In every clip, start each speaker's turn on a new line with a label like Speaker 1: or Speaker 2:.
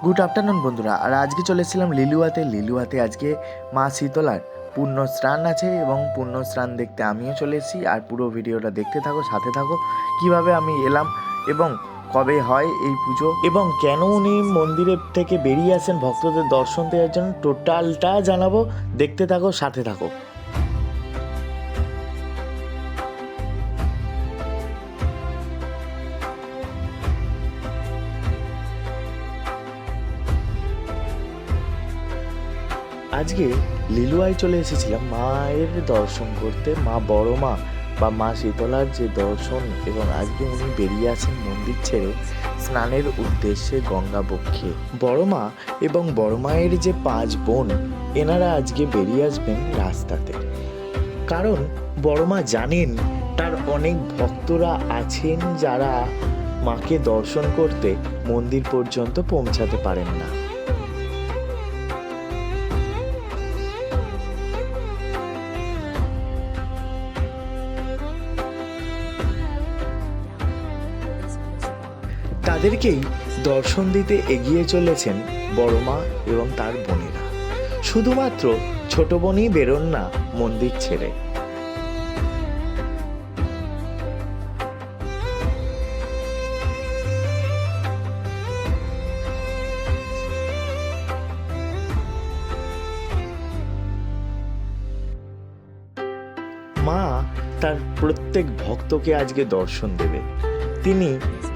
Speaker 1: Good afternoon বন্ধুরা। আর আজকে চলেছিলাম লিলুয়াতে আজকে মা শীতলার পূর্ণ স্নান আছে এবং পূর্ণ স্নান দেখতে আমিও চলে এসেছি। আর পুরো ভিডিওটা দেখতে থাকো, সাথে থাকো, কিভাবে আমি এলাম এবং কবে হয় এই পুজো এবং কেন উনি মন্দিরের থেকে বেরিয়ে আসেন ভক্তদের দর্শন দেওয়ার জন্য, টোটালটা জানাবো। দেখতে থাকো, সাথে থাকো। আজকে লিলুয়ায় চলে এসেছিলাম মায়ের দর্শন করতে, মা বড় মা বা মা শীতলার যে দর্শন। এবং আজকে উনি বেরিয়ে আছেন মন্দির ছেড়ে স্নানের উদ্দেশ্যে গঙ্গা বক্ষে। বড় মা এবং বড় মায়ের যে 5 বোন, এনারা আজকে বেরিয়ে আসবেন রাস্তাতে। কারণ বড় মা জানেন তার অনেক ভক্তরা আছেন যারা মাকে দর্শন করতে মন্দির পর্যন্ত পৌঁছাতে পারেন না। তাদেরকেই দর্শন দিতে এগিয়ে চলেছেন বড় মা এবং তার বোনেরা। শুধুমাত্র ছোট বোনই বেরোন না মন্দির ছেড়ে। মা তার প্রত্যেক ভক্তকে আজকে দর্শন দেবে। তিনি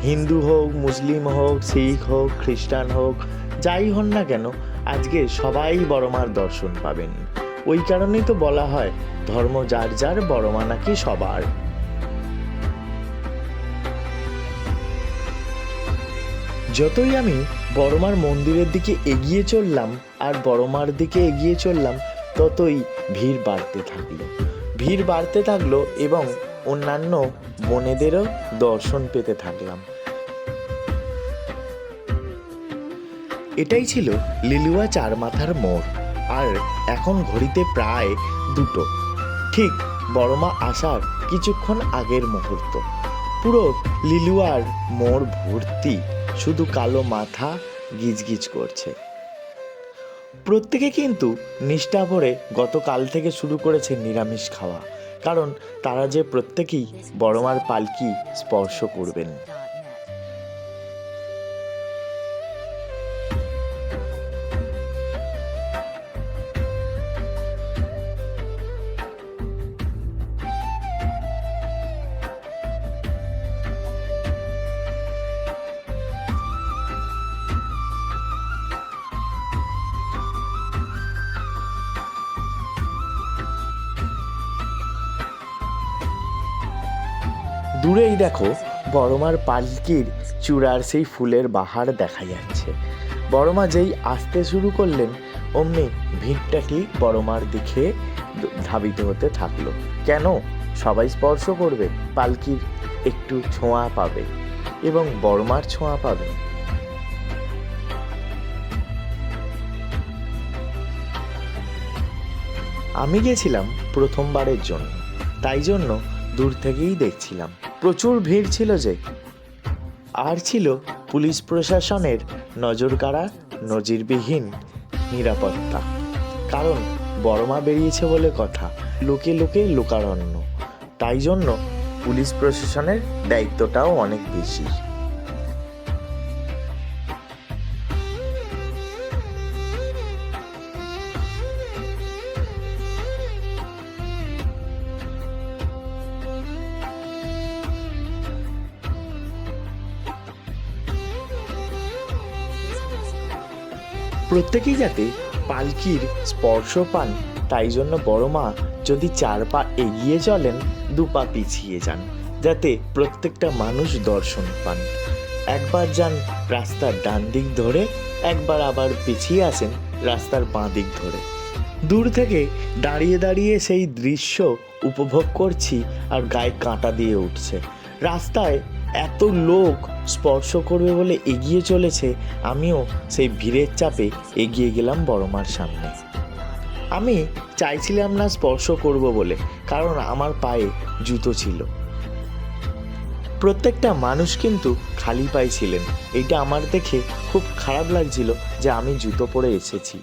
Speaker 1: হিন্দু হোক, মুসলিম হোক, শিখ হোক, খ্রিস্টান হোক, যাই হন না কেন, আজকে সবাই বড় মার দর্শন পাবেন। ওই কারণেই তো বলা হয় ধর্ম যার যার, বড় মা নাকি সবার। যতই আমি বড়মার মন্দিরের দিকে এগিয়ে চললাম আর বড়মার দিকে এগিয়ে চললাম, ততই ভিড় বাড়তে থাকলো এবং অন্যান্য বোনেদেরও দর্শন পেতে থাকলাম। এটাই ছিল লিলুয়া চার মাথার মোড়। আর এখন ঘড়িতে প্রায় 2টো, ঠিক বড়মা আসার কিছুক্ষণ আগের মুহূর্ত। পুরো লিলুয়ার মোড় ভর্তি শুধু কালো মাথা গিজগিজ করছে। প্রত্যেকে কিন্তু নিষ্ঠা ভরে গতকাল থেকে শুরু করেছে নিরামিষ খাওয়া, কারণ তারা যে প্রত্যেকেই বড়মার পালকি স্পর্শ করবেন। দূরেই দেখো বড়মার পালকির চূড়ার সেই ফুলের বাহার দেখা যাচ্ছে। বড়মা যেই আসতে শুরু করলেন, অমনি ভিড়টা ঠিক বড়মার দিকে ধাবিত হতে থাকলো। কেন? সবাই স্পর্শ করবে, পালকির একটু ছোঁয়া পাবে এবং বড়মার ছোঁয়া পাবে। আমি গেছিলাম প্রথমবারের জন্য, তাই জন্য দূর থেকেই দেখছিলাম। প্রচুর ভিড় ছিল যে, আর ছিল পুলিশ প্রশাসনের নজরকাড়া, নজিরবিহীন নিরাপত্তা। কারণ বড়মা বেরিয়েছে বলে কথা, লোকে লোকে লোকারণ্য, তাই জন্য পুলিশ প্রশাসনের দায়িত্বটাও অনেক বেশি। প্রত্যেকেই যাতে পালকির স্পর্শ পান, তাই জন্য বড়মা যদি 4 পা এগিয়ে চলেন, 2 পা পিছিয়ে যান, যাতে প্রত্যেকটা মানুষ দর্শন পান। একবার যান রাস্তার ডান দিক ধরে, একবার আবার পিছিয়ে আসেন রাস্তার বাঁ দিক ধরে। দূর থেকে দাঁড়িয়ে দাঁড়িয়ে সেই দৃশ্য উপভোগ করছি আর গায়ে কাঁটা দিয়ে উঠছে। রাস্তায় এত লোক স্পর্শ করবে বলে এগিয়ে চলেছে, আমিও সেই ভিড়ের চাপে এগিয়ে গেলাম বড়মার সামনে। আমি চাইছিলাম না স্পর্শ করব বলে, কারণ আমার পায়ে জুতো ছিল। প্রত্যেকটা মানুষ কিন্তু খালি পায়ে ছিলেন। এটা আমার দেখে খুব খারাপ লাগছিল যে আমি জুতো পরে এসেছি,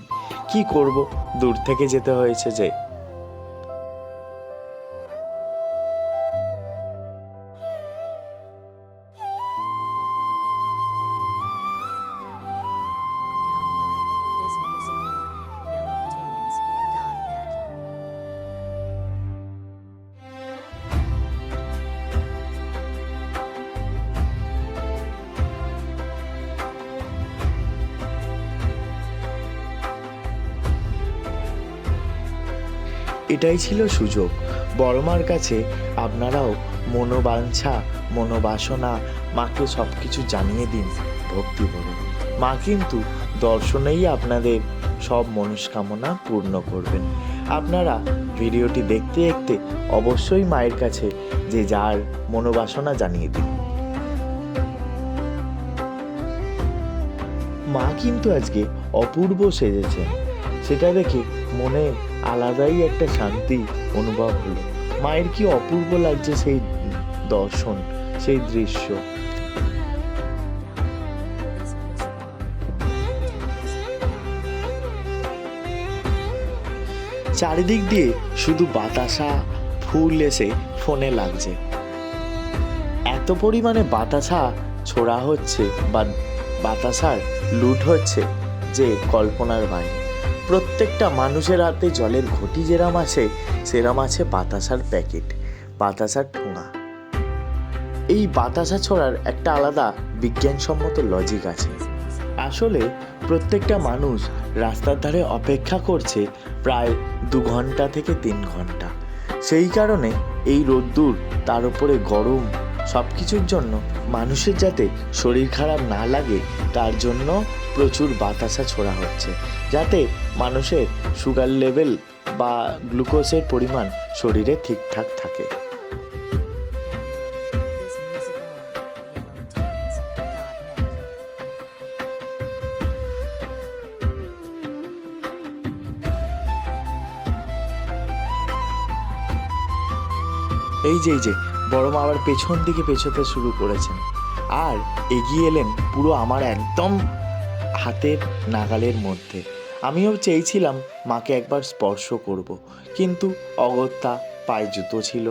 Speaker 1: কি করব, দূর থেকে যেতে হয়েছে যে। এটাই ছিল সুযোগ। বড়মার কাছে আপনারাও মনোবাঞ্ছা মনোবাসনা মাকে সব কিছু জানিয়ে দিন ভক্তি ভরে। মা কিন্তু দর্শনেই আপনাদের সব মনস্কামনা পূর্ণ করবেন। আপনারা ভিডিওটি দেখতে দেখতে অবশ্যই মায়ের কাছে যে যার মনোবাসনা জানিয়ে দিন। মা কিন্তু আজকে অপূর্ব সেজেছেন, সেটা দেখে মনে আলাদাই একটা শান্তি অনুভব হলো। মায়ের কি অপূর্ব লাগছে সেই দর্শন, সেই দৃশ্য। চারিদিক দিয়ে শুধু বাতাসা ফুল এসে ফোনে লাগছে। এত পরিমাণে বাতাসা ছোড়া হচ্ছে বা বাতাসার লুট হচ্ছে যে কল্পনার বাইরে। প্রত্যেকটা মানুষের হাতে জলের ঘটি যেরাম আছে, সেরাম আছে বাতাসার প্যাকেট, বাতাসার ঠোঙা। এই বাতাসা ছোড়ার একটা আলাদা বিজ্ঞানসম্মত লজিক আছে। আসলে প্রত্যেকটা মানুষ রাস্তার ধারে অপেক্ষা করছে প্রায় 2 ঘন্টা থেকে 3 ঘন্টা। সেই কারণে এই রোদ্দুর, তার উপরে গরম, সব কিছুর জন্য মানুষের যাতে শরীর খারাপ না লাগে তার জন্য প্রচুর বাতাসা ছোড়া হচ্ছে, যাতে মানুষের সুগার লেভেল বা গ্লুকোজের পরিমাণ শরীরে ঠিকঠাক থাকে। এই যে বড় মা আবার পেছন দিকে পেছোতে শুরু করেছেন আর এগিয়ে এলেন পুরো আমার একদম হাতের নাগালের মধ্যে। আমিও চেয়েছিলাম মাকে একবার স্পর্শ করব, কিন্তু অগত্যা পায়ে জুতো ছিল।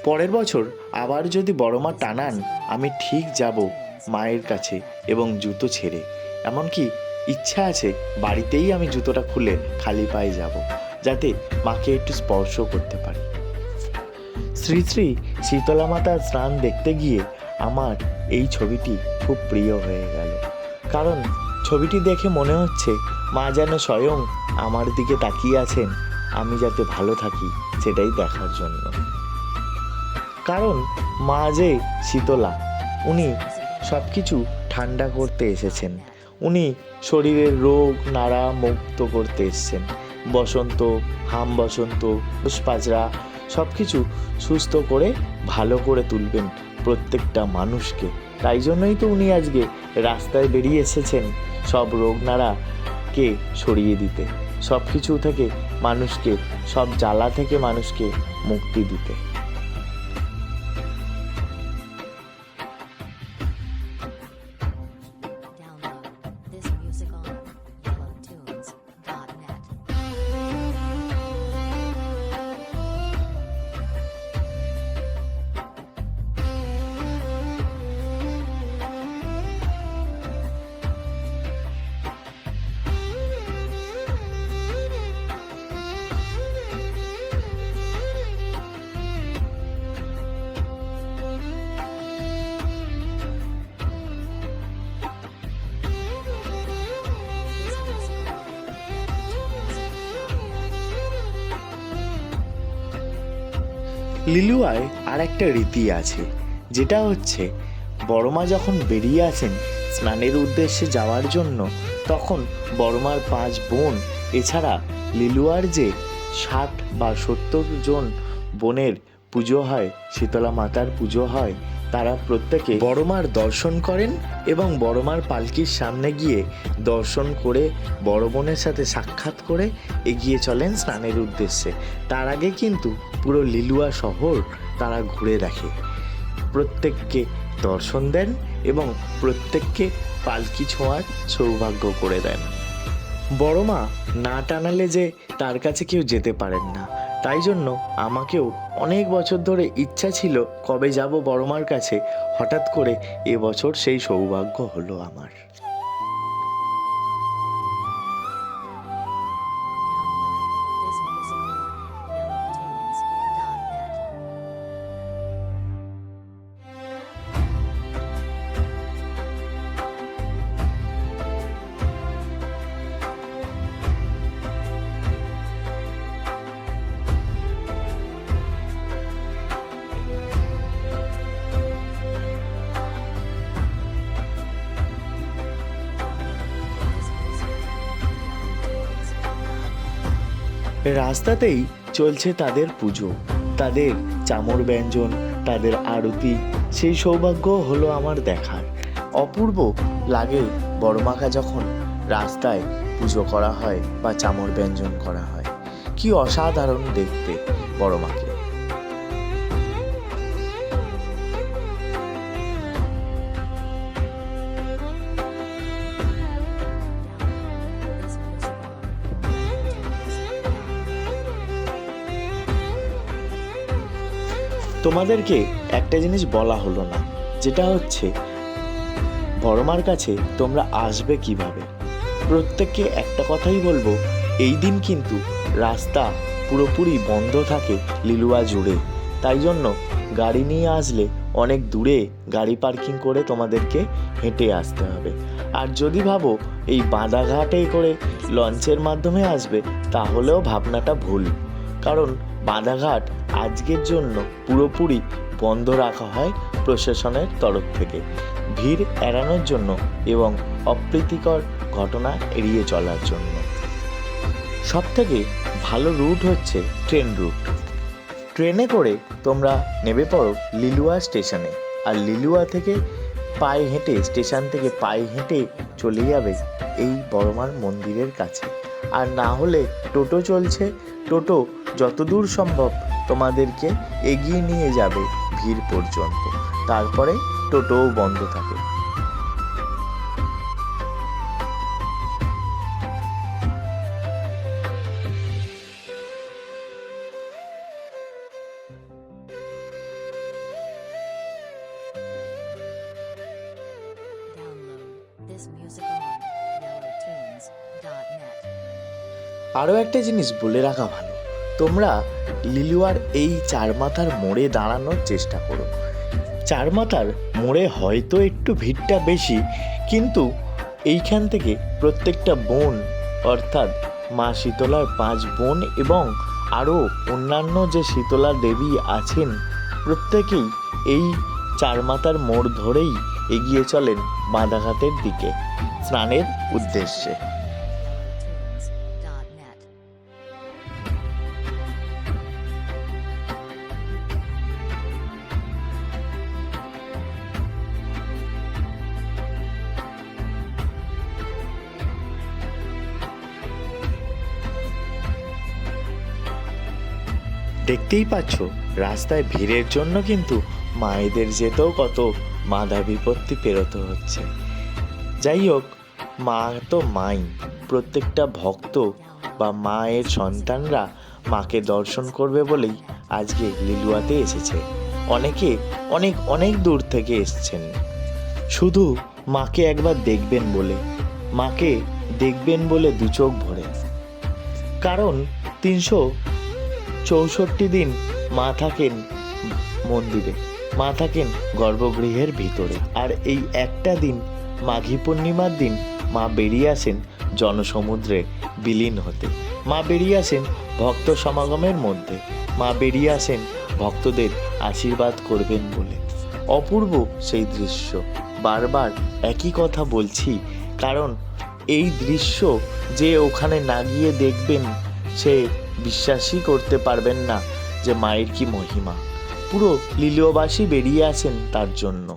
Speaker 1: পরের বছর আবার যদি বড় মা টানান, আমি ঠিক যাব মায়ের কাছে এবং জুতো ছেড়ে। এমনকি ইচ্ছা আছে বাড়িতেই আমি জুতোটা খুলে খালি পায়ে যাব, যাতে মাকে একটু স্পর্শ করতে পারি। শ্রী শ্রী শীতলা মাতার স্নান দেখতে গিয়ে আমার এই ছবিটি খুব প্রিয় হয়ে গেল, কারণ ছবিটি দেখে মনে হচ্ছে মা যেন স্বয়ং আমার দিকে তাকিয়ে আছেন, আমি যাতে ভালো থাকি সেটাই দেখার জন্য। কারণ মা যে শীতলা, উনি সব কিছু ঠান্ডা করতে এসেছেন, উনি শরীরের রোগ নাড়া মুক্ত করতে এসেছেন। বসন্ত, হাম বসন্ত, পুষ্পাচরা সব কিছু সুস্থ করে ভালো করে তুলবেন প্রত্যেকটা মানুষকে। তাই জন্যই তো উনি আজকে রাস্তায় বেরিয়ে এসেছেন সব রোগ নাড়াকে সরিয়ে দিতে, সব কিছু থেকে মানুষকে, সব জ্বালা থেকে মানুষকে মুক্তি দিতে। লিলুয়ায় আর একটা রীতি আছে, যেটা হচ্ছে বড়মা যখন বেরিয়ে আসেন স্নানের উদ্দেশ্যে যাওয়ার জন্য, তখন বড়মার 5 বোন এছাড়া লিলুয়ার যে 60 বা 70 জন বোনের পুজো হয়, শীতলা মাতার পুজো হয়, তারা প্রত্যেকে বড়মার দর্শন করেন এবং বড়মার পালকির সামনে গিয়ে দর্শন করে বড় বোনের সাথে সাক্ষাৎ করে এগিয়ে চলেন স্নানের উদ্দেশ্যে। তার আগে কিন্তু পুরো লিলুয়া শহর তারা ঘুরে দেখে। প্রত্যেককে দর্শন দেন এবং প্রত্যেককে পালকি ছোঁয়ার সৌভাগ্য করে দেন। বড় মা না টানালে যে তার কাছে কেউ যেতে পারেন না, তাই জন্য আমাকেও অনেক বছর ধরে ইচ্ছা ছিল কবে যাব বড় মার কাছে। হঠাৎ করে এবছর সেই সৌভাগ্য হলো আমার। রাস্তাতেই চলছে তাদের পুজো, তাদের চামর ব্যঞ্জন, তাদের আরতি। সেই সৌভাগ্য হলো আমার দেখার। অপূর্ব লাগে বড়মাকে যখন রাস্তায় পুজো করা হয় বা চামর ব্যঞ্জন করা হয়। কি অসাধারণ দেখতে বড়মাকে। তোমাদেরকে একটা জিনিস বলা হলো না, যেটা হচ্ছে বড়মার কাছে তোমরা আসবে কিভাবে। প্রত্যেককে একটা কথাই বলবো, এই দিন কিন্তু রাস্তা পুরোপুরি বন্ধ থাকে লিলুয়া জুড়ে। তাই জন্য গাড়ি নিয়ে আসলে অনেক দূরে গাড়ি পার্কিং করে তোমাদেরকে হেঁটে আসতে হবে। আর যদি ভাবো এই বাঁধাঘাটে করে লঞ্চের মাধ্যমে আসবে, তাহলেও ভাবনাটা ভুল। কারণ বাঁধাঘাট আজকের জন্য পুরোপুরি বন্ধ রাখা হয় প্রশাসনের তরফ থেকে, ভিড় এড়ানোর জন্য এবং অপ্রীতিকর ঘটনা এড়িয়ে চলার জন্য। সবথেকে ভালো রুট হচ্ছে ট্রেন রুট। ট্রেনে করে তোমরা নেমে পড়ো লিলুয়া স্টেশনে, আর লিলুয়া থেকে পায়ে হেঁটে, স্টেশন থেকে পায়ে হেঁটে চলে যাবে এই বড়মার মন্দিরের কাছে। আর না হলে টোটো চলছে, টোটো যতদূর সম্ভব তোমাদেরকে এগিয়ে নিয়ে যাবে ভিড় পর্যন্ত, তারপরে টোটোও বন্ধ থাকে। আরও একটা জিনিস বলে রাখা ভালো, তোমরা লিলুয়ার এই চারমাথার মোড়ে দাঁড়ানোর চেষ্টা করো। চারমাথার মোড়ে হয়তো একটু ভিড়টা বেশি, কিন্তু এইখান থেকে প্রত্যেকটা বোন, অর্থাৎ মা শীতলার 5 বোন এবং আরও অন্যান্য যে শীতলা দেবী আছেন, প্রত্যেকেই এই চারমাথার মোড় ধরেই এগিয়ে চলেন বাঁধাঘাটের দিকে স্নানের উদ্দেশ্যে। দেখতেই পাচ্ছ রাস্তায় ভিড়ের জন্য কিন্তু মায়েদের যেতেও কত বাধা বিপত্তি পেরোতে হচ্ছে। যাই হোক, মা তো মাই, প্রত্যেকটা ভক্ত বা মায়ের সন্তানরা মাকে দর্শন করবে বলেই আজকে লিলুয়াতে এসেছে। অনেকে অনেক অনেক দূর থেকে এসছেন শুধু মাকে একবার দেখবেন বলে, মাকে দেখবেন বলে দু চোখ ভরে। কারণ 364 দিন মা থাকেন মন্দিরে, মা থাকেন গর্ভগৃহের ভিতরে। আর এই একটা দিন, মাঘী পূর্ণিমার দিন, মা বেরিয়ে আসেন জনসমুদ্রে বিলীন হতে। মা বেরিয়ে আসেন ভক্ত সমাগমের মধ্যে, মা বেরিয়ে আসেন ভক্তদের আশীর্বাদ করবেন বলে। অপূর্ব সেই দৃশ্য। বারবার একই কথা বলছি, কারণ এই দৃশ্য যে ওখানে না গিয়ে দেখবেন, সে বিশ্বাসই করতে পারবেন না যে মায়ের কি মহিমা। পুরো লিলুয়াবাসী বেরিয়ে আসেন তার জন্য।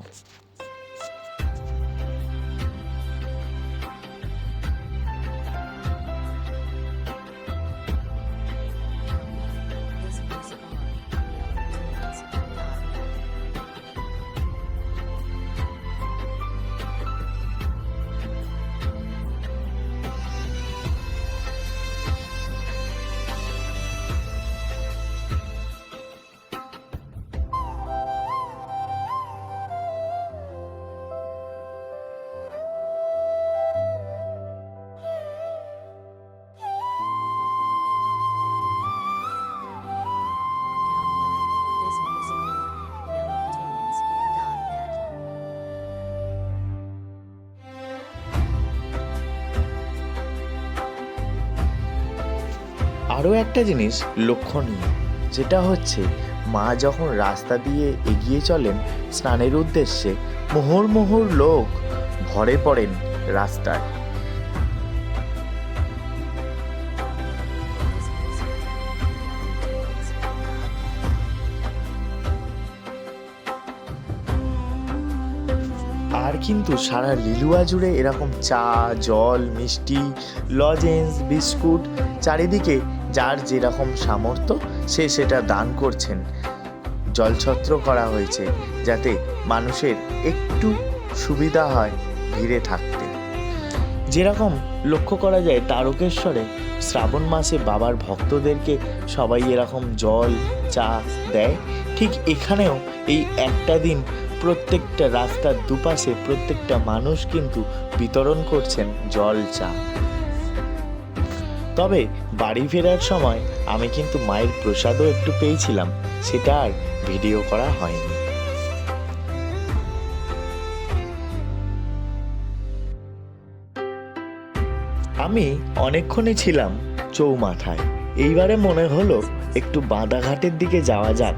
Speaker 1: আরও একটা জিনিস লক্ষণীয়, যেটা হচ্ছে মা যখন রাস্তা দিয়ে এগিয়ে চলেন স্নানের উদ্দেশ্যে, মোহর মোহর লোক ভরে পড়েন রাস্তায়। আর কিন্তু সারা লিলুয়া জুড়ে এরকম চা, জল, মিষ্টি, লজেন্স, বিস্কুট চারিদিকে যার যেরকম সামর্থ্য সে সেটা দান করছেন। জলছত্র করা হয়েছে যাতে মানুষের একটু সুবিধা হয় ভিড়ে থাকতে। যেরকম লক্ষ্য করা যায় তারকেশ্বরে শ্রাবণ মাসে বাবার ভক্তদেরকে সবাই এরকম জল, চা দেয়, ঠিক এখানেও এই একটা দিন প্রত্যেকটা রাস্তার দুপাশে প্রত্যেকটা মানুষ কিন্তু বিতরণ করছেন জল, চা। তবে বাড়ি ফেরার সময় আমি কিন্তু মায়ের প্রসাদও একটু পেয়েছিলাম, সেটা আর ভিডিও করা হয়নি। আমি অনেকক্ষণই ছিলাম চৌমাথায়। এইবারে মনে হলো একটু বাঁধাঘাটের দিকে যাওয়া যাক,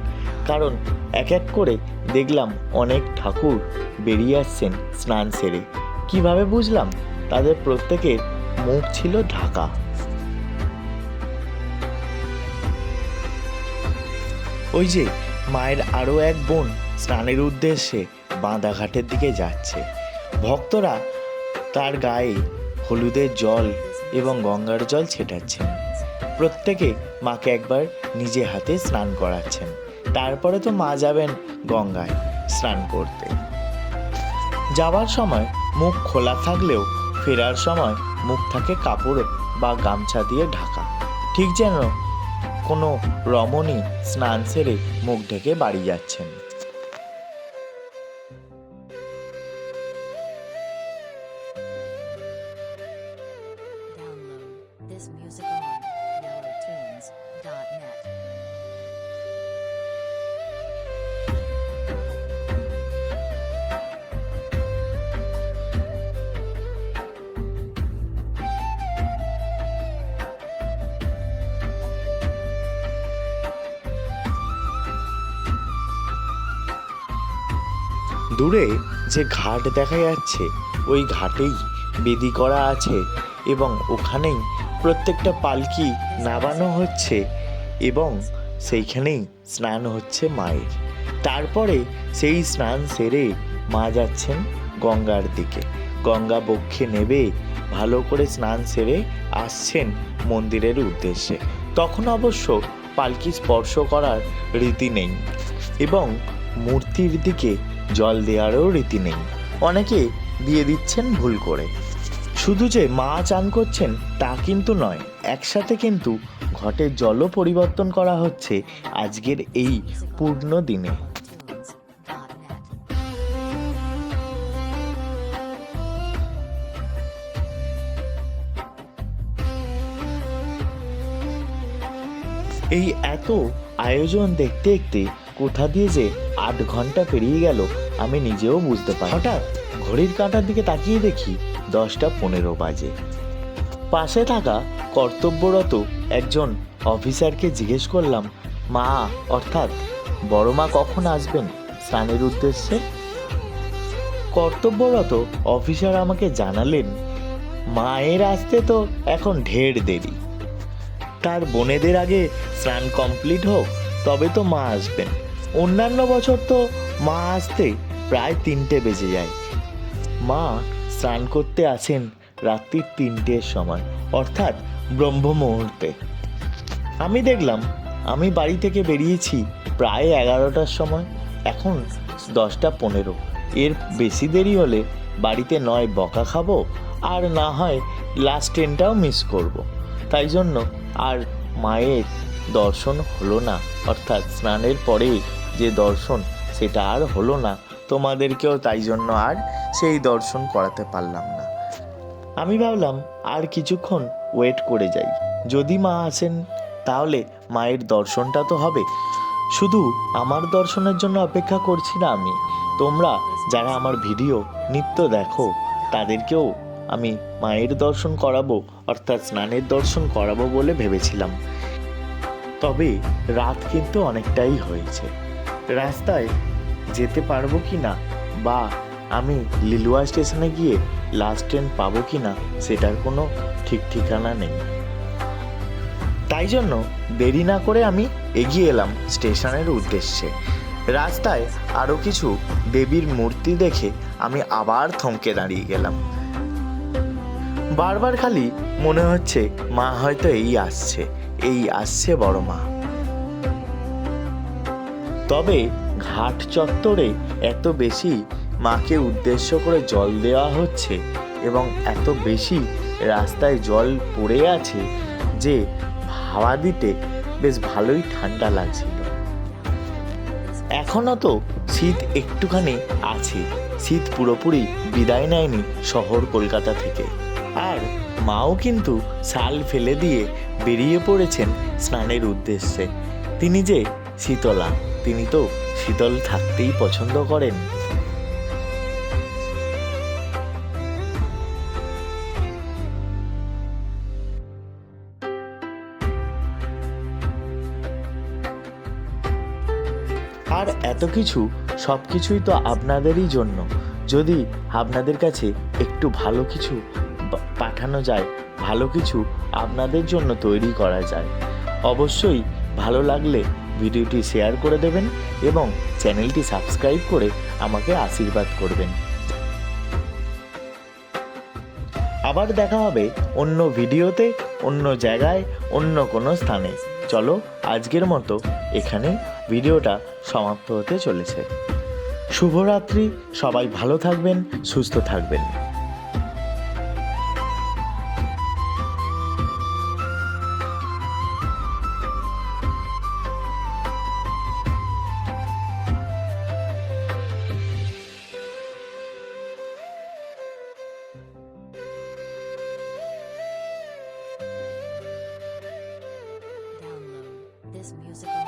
Speaker 1: কারণ এক এক করে দেখলাম অনেক ঠাকুর বেরিয়ে আসছেন স্নান সেরে। কিভাবে বুঝলাম? তাদের প্রত্যেকের মুখ ছিল ঢাকা। ওই যে মায়ের আরও এক বোন স্নানের উদ্দেশ্যে বাঁধাঘাটের দিকে যাচ্ছে। ভক্তরা তার গায়ে হলুদের জল এবং গঙ্গার জল ছেটাচ্ছেন। প্রত্যেকে মাকে একবার নিজে হাতে স্নান করাচ্ছেন। তারপরে তো মা যাবেন গঙ্গায় স্নান করতে। যাওয়ার সময় মুখ খোলা থাকলেও ফেরার সময় মুখ থাকে কাপড় বা গামছা দিয়ে ঢাকা, ঠিক যেন কোনো রমণী স্নান সেরে মুখ ঢেকে বাড়ি যাচ্ছেন।
Speaker 2: Download this music on yellowtunes.net.
Speaker 1: দূরে যে ঘাট দেখা যাচ্ছে, ওই ঘাটেই বেদি করা আছে এবং ওখানেই প্রত্যেকটা পালকি নামানো হচ্ছে এবং সেইখানেই স্নান হচ্ছে মায়ের। তারপরে সেই স্নান সেরে মা যাচ্ছেন গঙ্গার দিকে। গঙ্গা বক্ষে নেবে ভালো করে স্নান সেরে আসছেন মন্দিরের উদ্দেশ্যে। তখন অবশ্য পালকি স্পর্শ করার রীতি নেই এবং মূর্তির দিকে জল দেওয়ারও রীতি নেই। অনেকে দিয়ে দিচ্ছেন ভুল করে। শুধু যে মা চান করছেন তা কিন্তু নয়, একসাথে কিন্তু ঘটের জলও পরিবর্তন করা হচ্ছে আজকের এই পূর্ণ দিনে। এই এত আয়োজন দেখতে দেখতে কোথা দিয়ে যে 8 ঘন্টা পেরিয়ে গেল আমি নিজেও বুঝতে পারি। হঠাৎ ঘড়ির কাঁটার দিকে তাকিয়ে দেখি 10টা 15 বাজে। পাশে থাকা কর্তব্যরত একজন অফিসারকে জিজ্ঞেস করলাম, মা অর্থাৎ বড় মা কখন আসবেন স্নানের উদ্দেশ্যে? কর্তব্যরত অফিসার আমাকে জানালেন, মায়ের আসতে তো এখন ঢের দেরি, তার বোনেদের আগে স্নান কমপ্লিট হোক তবে তো মা আসবেন। অন্যান্য বছর তো মা আসতে প্রায় 3টে বেজে যায়। মা স্নান করতে আসেন রাত্রি 3টের সময়, অর্থাৎ ব্রহ্ম মুহূর্তে। আমি দেখলাম আমি বাড়ি থেকে বেরিয়েছি প্রায় 11টার সময়, এখন 10টা 15। এর বেশি দেরি হলে বাড়িতে নয় বকা খাবো, আর না হয় লাস্ট ট্রেনটাও মিস করব। তাই জন্য আর মায়ের দর্শন হলো না, অর্থাৎ স্নানের পরে যে দর্শন সেটা আর হলো না। তোমাদেরকেও তাই জন্য আর সেই দর্শন করাতে পারলাম না। আমি ভাবলাম আর কিছুক্ষণ ওয়েট করে যাই, যদি মা আসেন তাহলে মায়ের দর্শনটা তো হবে। শুধু আমার দর্শনের জন্য অপেক্ষা করছি না আমি, তোমরা যারা আমার ভিডিও নিত্য দেখো তাদেরকেও আমি মায়ের দর্শন করাবো, অর্থাৎ স্নানের দর্শন করাবো বলে ভেবেছিলাম। তবে রাত কিন্তু অনেকটাই হয়েছে। রাস্তায় যেতে পারবো কি না, বা আমি লিলুয়া স্টেশনে গিয়ে লাস্ট ট্রেন পাবো কি না, সেটার কোনো ঠিক ঠিকানা নেই। তাই জন্য দেরি না করে আমি এগিয়ে এলাম স্টেশনের উদ্দেশ্যে। রাস্তায় আরও কিছু দেবীর মূর্তি দেখে আমি আবার থমকে দাঁড়িয়ে গেলাম। বারবার খালি মনে হচ্ছে মা হয়তো এই আসছে বড় মা। তবে ঘাট চত্বরে এত বেশি মাকে উদ্দেশ্য করে জল দেওয়া হচ্ছে এবং এত বেশি রাস্তায় জল পড়ে আছে যে হাওয়া দিতে বেশ ভালোই ঠান্ডা লাগছিল। এখনো তো শীত একটুখানি আছে, শীত পুরোপুরি বিদায় নেয়নি শহর কলকাতা থেকে। আর মাও কিন্তু শাল ফেলে দিয়ে বেরিয়ে পড়েছেন স্নানের উদ্দেশ্যে। তিনি যে শীতলা, তিনি তো শীতল থাকতেই পছন্দ করেন। আর এত কিছু সব কিছুই তো আপনাদেরই জন্য। যদি আপনাদের কাছে একটু ভালো কিছু পাঠানো যায়, ভালো কিছু আপনাদের জন্য তৈরি করা যায়, অবশ্যই ভালো লাগলে ভিডিওটি শেয়ার করে দেবেন এবং চ্যানেলটি সাবস্ক্রাইব করে আমাকে আশীর্বাদ করবেন। আবার দেখা হবে অন্য ভিডিওতে, অন্য জায়গায়, অন্য কোনো স্থানে। চলো আজকের মতো এখানে ভিডিওটা সমাপ্ত হতে চলেছে। শুভরাত্রি, সবাই ভালো থাকবেন, সুস্থ থাকবেন।
Speaker 2: Download this music